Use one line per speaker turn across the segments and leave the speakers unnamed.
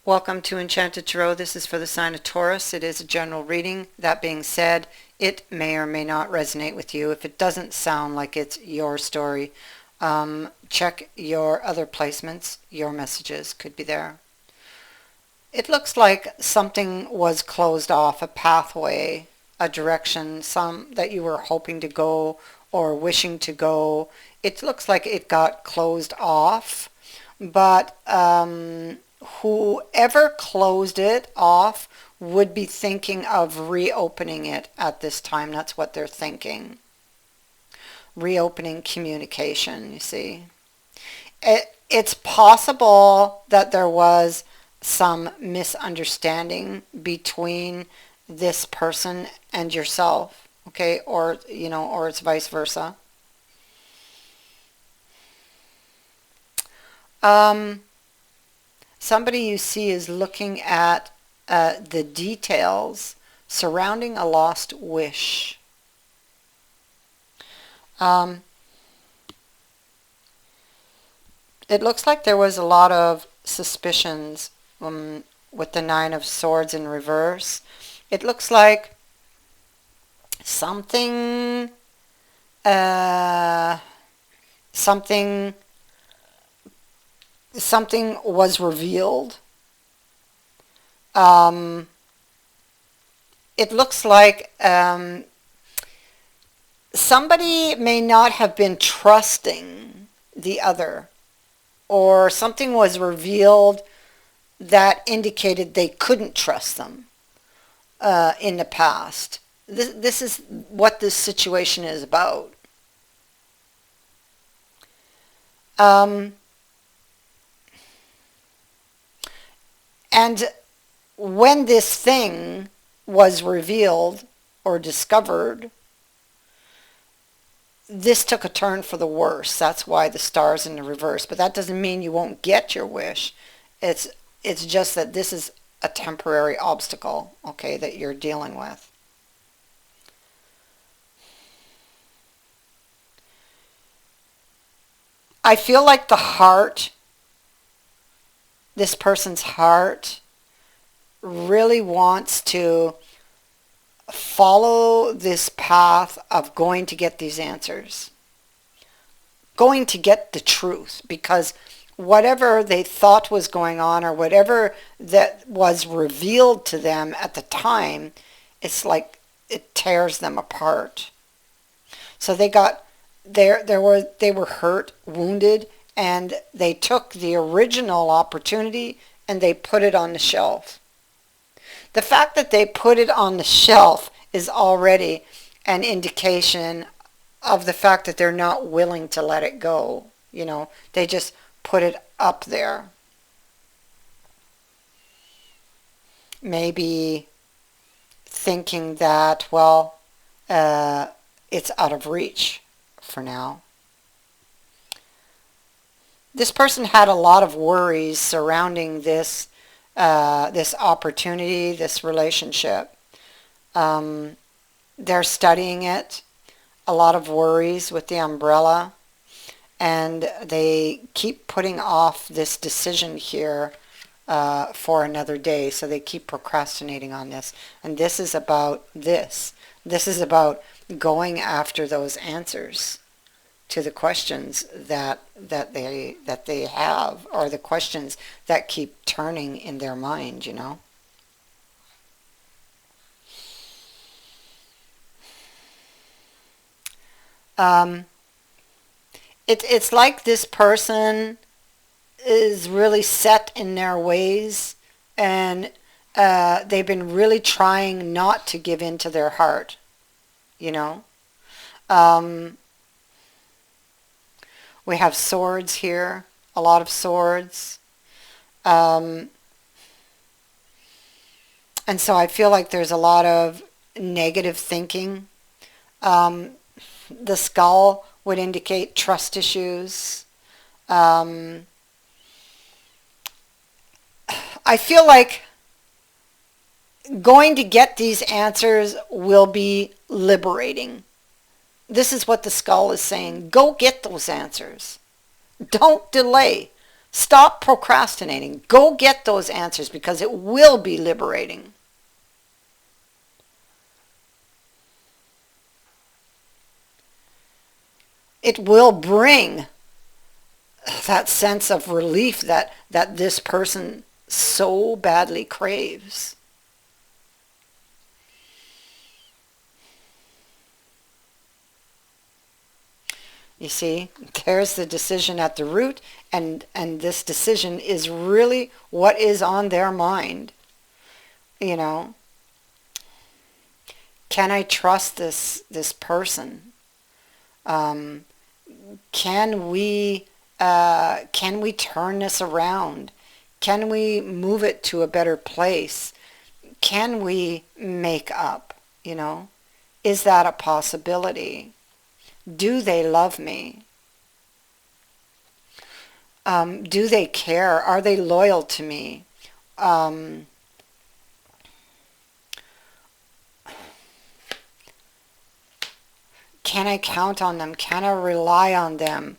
Welcome to Enchanted Tarot. This is for the sign of Taurus. It is a general reading. That being said, it may or may not resonate with you. If it doesn't sound like it's your story, check your other placements. Your messages could be there. It looks like something was closed off, a pathway, a direction, some that you were hoping to go or wishing to go. It looks like it got closed off, but whoever closed it off would be thinking of reopening it at this time. That's what they're thinking. Reopening communication, you see. It's possible that there was some misunderstanding between this person and yourself, okay? Or, or it's vice versa. Somebody you see is looking at the details surrounding a lost wish. It looks like there was a lot of suspicions with the Nine of Swords in reverse. It looks like something was revealed. It looks like somebody may not have been trusting the other, or something was revealed that indicated they couldn't trust them in the past. This is what this situation is about. And when this thing was revealed or discovered, this took a turn for the worse. That's why the star's in the reverse. But that doesn't mean you won't get your wish. It's just that this is a temporary obstacle, okay, that you're dealing with. I feel like the heart, this person's heart, really wants to follow this path of going to get these answers, going to get the truth, because whatever they thought was going on or whatever that was revealed to them at the time, it's like it tears them apart. So they were hurt, wounded, and they took the original opportunity and they put it on the shelf. The fact that they put it on the shelf is already an indication of the fact that they're not willing to let it go. They just put it up there. Maybe thinking that, well, it's out of reach for now. This person had a lot of worries surrounding this opportunity, this relationship. They're studying it, a lot of worries with the umbrella, and they keep putting off this decision here for another day, so they keep procrastinating on this. And this is about this. This is about going after those answers to the questions that they have, or the questions that keep turning in their mind, It's like this person is really set in their ways, and they've been really trying not to give in to their heart, We have swords here, a lot of swords. And so I feel like there's a lot of negative thinking. The skull would indicate trust issues. I feel like going to get these answers will be liberating. This is what the skull is saying. Go get those answers. Don't delay. Stop procrastinating. Go get those answers because it will be liberating. It will bring that sense of relief that this person so badly craves. You see, there's the decision at the root, and this decision is really what is on their mind. You know, can I trust this person? Um, can we turn this around? Can we move it to a better place? Can we make up? You know, is that a possibility? Do they love me? Do they care? Are they loyal to me? Um, can I count on them? Can I rely on them?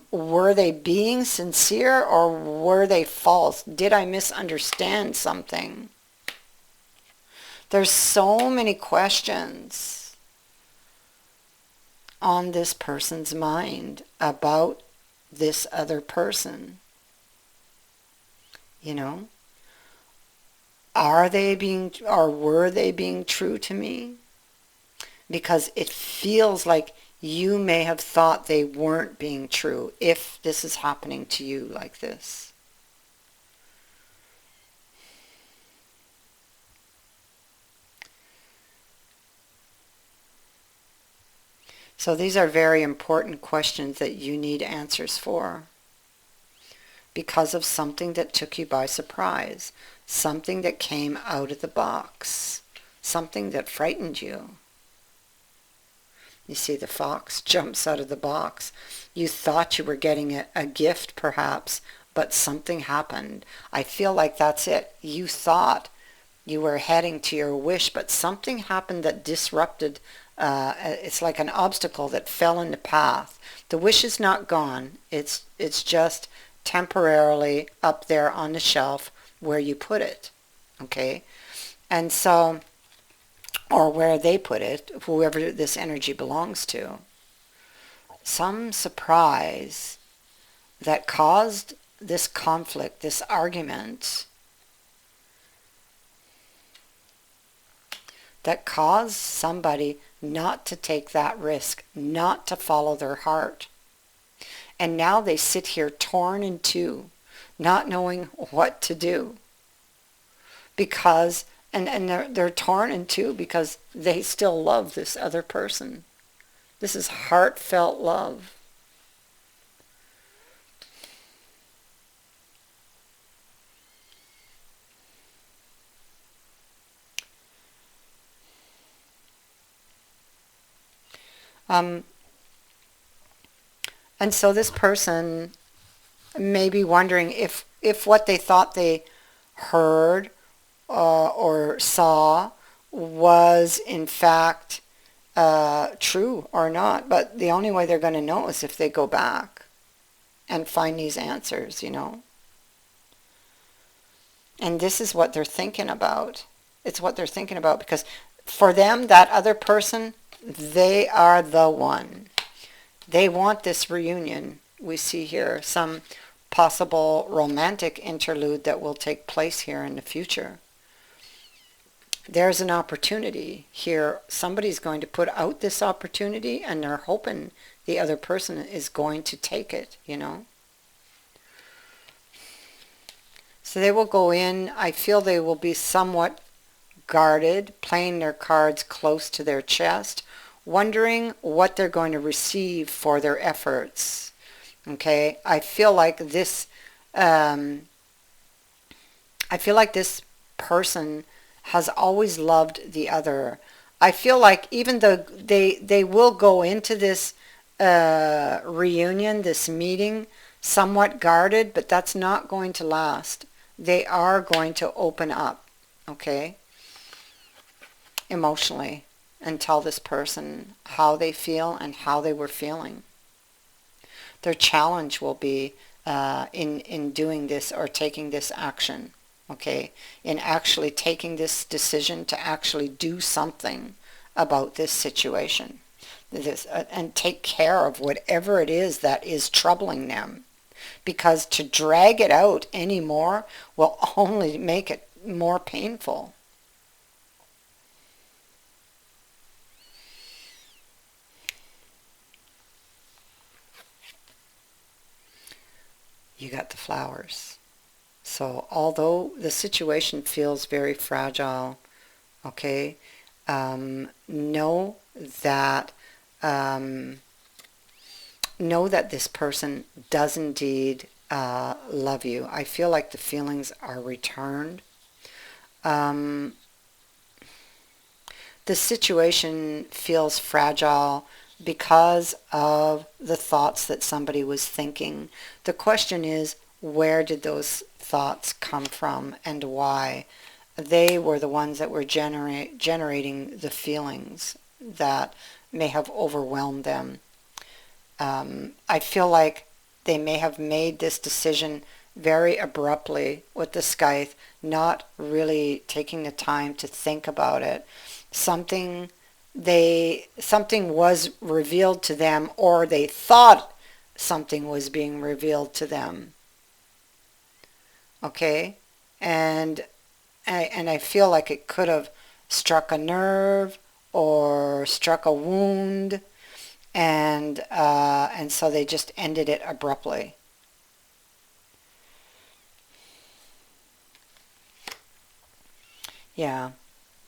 Were they being sincere or were they false? Did I misunderstand something? There's so many questions on this person's mind about this other person. You know, are they being, or were they being true to me? Because it feels like you may have thought they weren't being true if this is happening to you like this. So these are very important questions that you need answers for because of something that took you by surprise, something that came out of the box, something that frightened you. You see, the fox jumps out of the box. You thought you were getting a gift perhaps, but something happened. I feel like that's it. You thought you were heading to your wish, but something happened that disrupted. It's like an obstacle that fell in the path. The wish is not gone. It's just temporarily up there on the shelf where you put it. Okay? And so, or where they put it, whoever this energy belongs to. Some surprise that caused this conflict, this argument, that caused somebody not to take that risk, not to follow their heart. And now they sit here torn in two, not knowing what to do. Because, and they're torn in two because they still love this other person. This is heartfelt love. And so this person may be wondering if what they thought they heard or saw was in fact true or not. But the only way they're going to know is if they go back and find these answers, you know. And this is what they're thinking about. It's what they're thinking about because for them, that other person, they are the one. They want this reunion. We see here some possible romantic interlude that will take place here in the future. There's an opportunity here. Somebody's going to put out this opportunity and they're hoping the other person is going to take it, you know. So they will go in. I feel they will be somewhat guarded, playing their cards close to their chest, wondering what they're going to receive for their efforts. Okay, I feel like this person has always loved the other. I feel like even though they will go into this reunion, this meeting, somewhat guarded, but that's not going to last. They are going to open up, okay, emotionally, and tell this person how they feel and how they were feeling. Their challenge will be in doing this or taking this action, okay, in actually taking this decision to actually do something about this situation, and take care of whatever it is that is troubling them, because to drag it out anymore will only make it more painful. You got the flowers. So although the situation feels very fragile, okay, know that this person does indeed love you. I feel like the feelings are returned. Um, the situation feels fragile because of the thoughts that somebody was thinking. The question is, where did those thoughts come from and why? They were the ones that were generating the feelings that may have overwhelmed them. I feel like they may have made this decision very abruptly with the scythe, not really taking the time to think about it. Something was revealed to them, or they thought something was being revealed to them. Okay? And I feel like it could have struck a nerve or struck a wound, and so they just ended it abruptly. Yeah,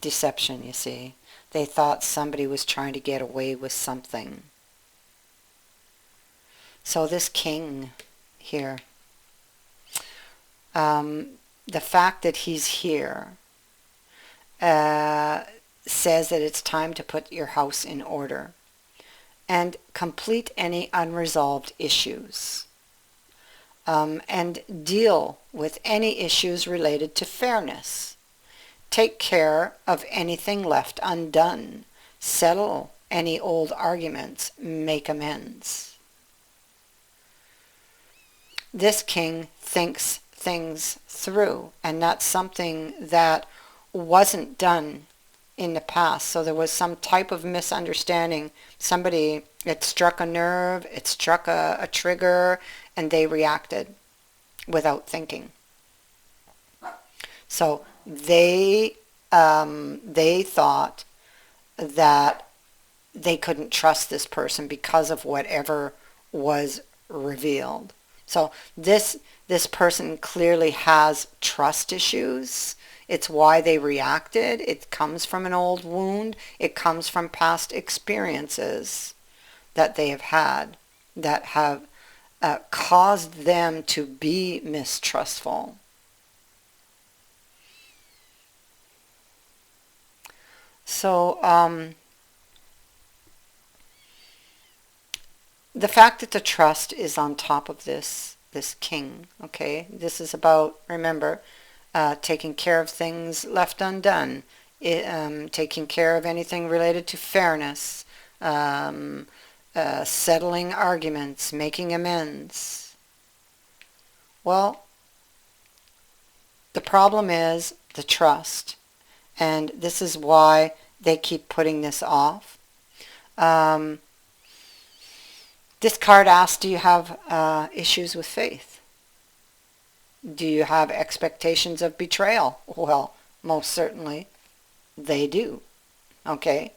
deception, you see. They thought somebody was trying to get away with something. So this king here, the fact that he's here says that it's time to put your house in order and complete any unresolved issues, and deal with any issues related to fairness. Take care of anything left undone. Settle any old arguments. Make amends. This king thinks things through, and that's something that wasn't done in the past. So there was some type of misunderstanding. Somebody, it struck a nerve, it struck a trigger, and they reacted without thinking. So they thought that they couldn't trust this person because of whatever was revealed. So this person clearly has trust issues. It's why they reacted. It comes from an old wound. It comes from past experiences that they have had that have caused them to be mistrustful. So the fact that the trust is on top of this king, okay, this is about, remember, taking care of things left undone, taking care of anything related to fairness, settling arguments, making amends. Well, the problem is the trust, and this is why they keep putting this off. This card asks, do you have issues with faith? Do you have expectations of betrayal? Well, most certainly they do. Okay?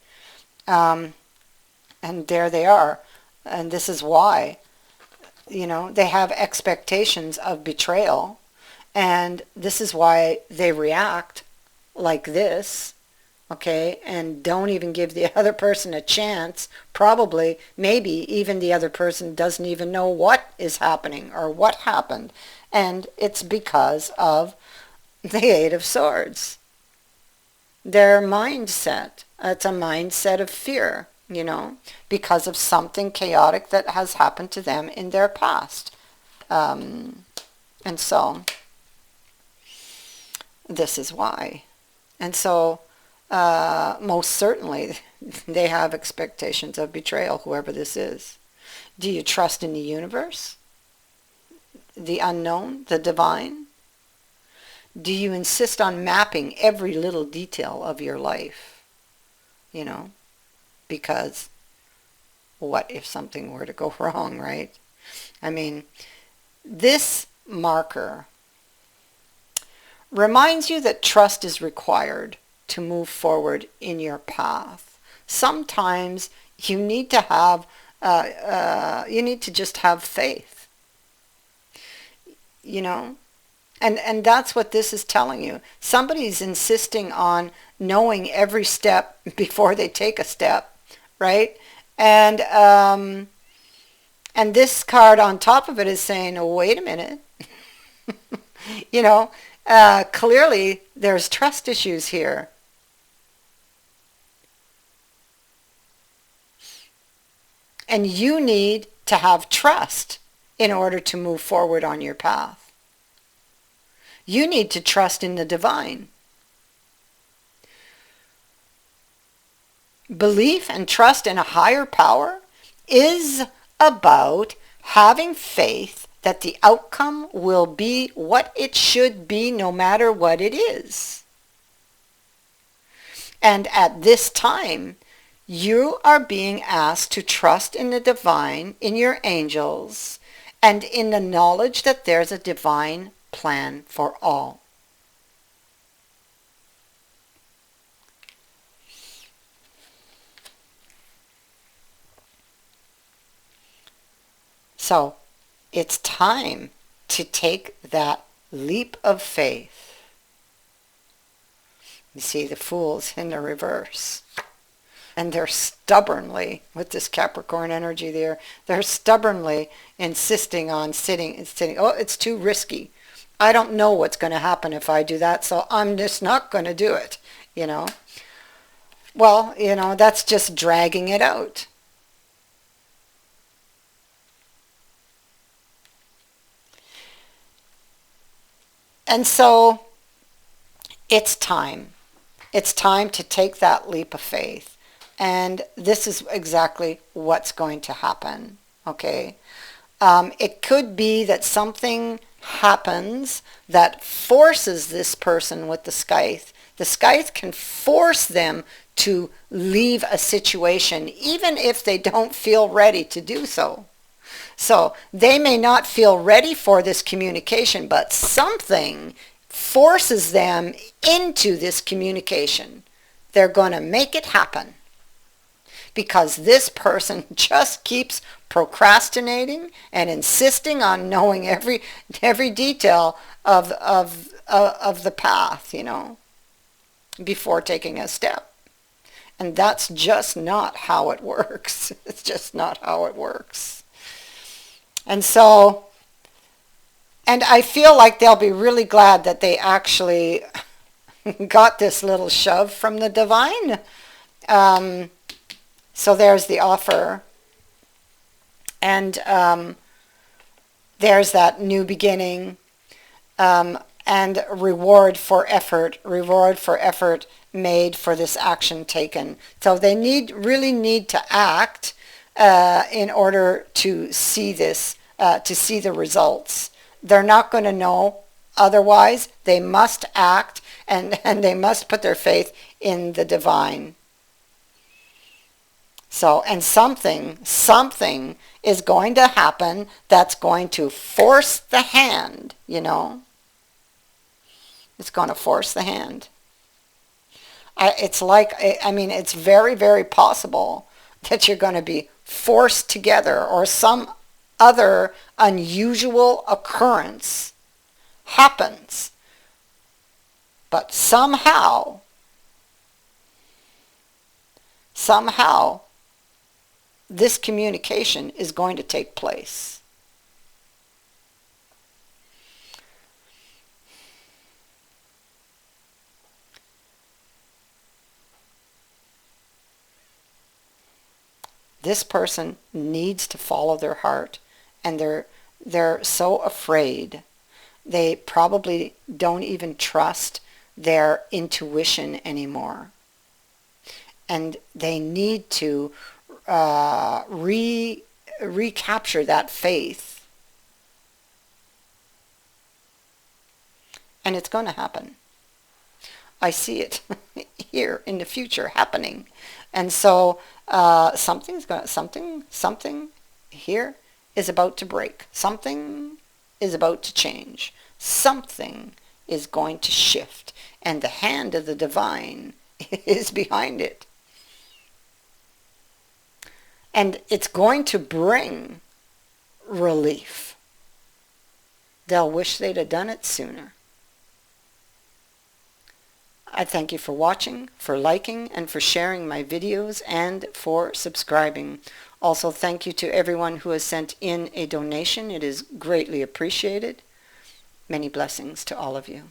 And there they are. And this is why. They have expectations of betrayal. And this is why they react like this. Okay? And don't even give the other person a chance. Probably, maybe even the other person doesn't even know what is happening or what happened. And it's because of the Eight of Swords. Their mindset. It's a mindset of fear, because of something chaotic that has happened to them in their past. And so, this is why. And so, most certainly, they have expectations of betrayal, whoever this is. Do you trust in the universe? the unknown, the divine? Do you insist on mapping every little detail of your life? You know, because what if something were to go wrong, right? I mean, this marker reminds you that trust is required to move forward in your path. Sometimes you need to have, you need to just have faith, you know? And that's what this is telling you. Somebody's insisting on knowing every step before they take a step, right? And this card on top of it is saying, oh, wait a minute. You know, clearly there's trust issues here. And you need to have trust in order to move forward on your path. You need to trust in the divine. Belief and trust in a higher power is about having faith that the outcome will be what it should be no matter what it is. And at this time, you are being asked to trust in the divine, in your angels, and in the knowledge that there's a divine plan for all. So, it's time to take that leap of faith. You see the fools in the reverse. And they're stubbornly, with this Capricorn energy there, they're stubbornly insisting on sitting. Oh, it's too risky. I don't know what's going to happen if I do that, so I'm just not going to do it, you know. Well, you know, that's just dragging it out. And so it's time. It's time to take that leap of faith. And this is exactly what's going to happen, okay? It could be that something happens that forces this person with the scythe. The scythe can force them to leave a situation, even if they don't feel ready to do so. So they may not feel ready for this communication, but something forces them into this communication. They're going to make it happen. Because this person just keeps procrastinating and insisting on knowing every detail of the path, you know, before taking a step. And that's just not how it works. It's just not how it works. And so, and I feel like they'll be really glad that they actually got this little shove from the divine. So there's the offer, and there's that new beginning, and reward for effort made for this action taken. So they really need to act in order to see this, to see the results. They're not going to know otherwise. They must act, and they must put their faith in the divine. So, and something is going to happen that's going to force the hand, you know. It's going to force the hand. It's like, I mean, it's very, very possible that you're going to be forced together, or some other unusual occurrence happens. But somehow, this communication is going to take place. This person needs to follow their heart, and they're so afraid. They probably don't even trust their intuition anymore. And they need to recapture that faith. And it's going to happen. I see it here in the future happening. And so something here is about to break. Something is about to change. Something is going to shift. And the hand of the divine is behind it. And it's going to bring relief. They'll wish they'd have done it sooner. I thank you for watching, for liking, and for sharing my videos, and for subscribing. Also, thank you to everyone who has sent in a donation. It is greatly appreciated. Many blessings to all of you.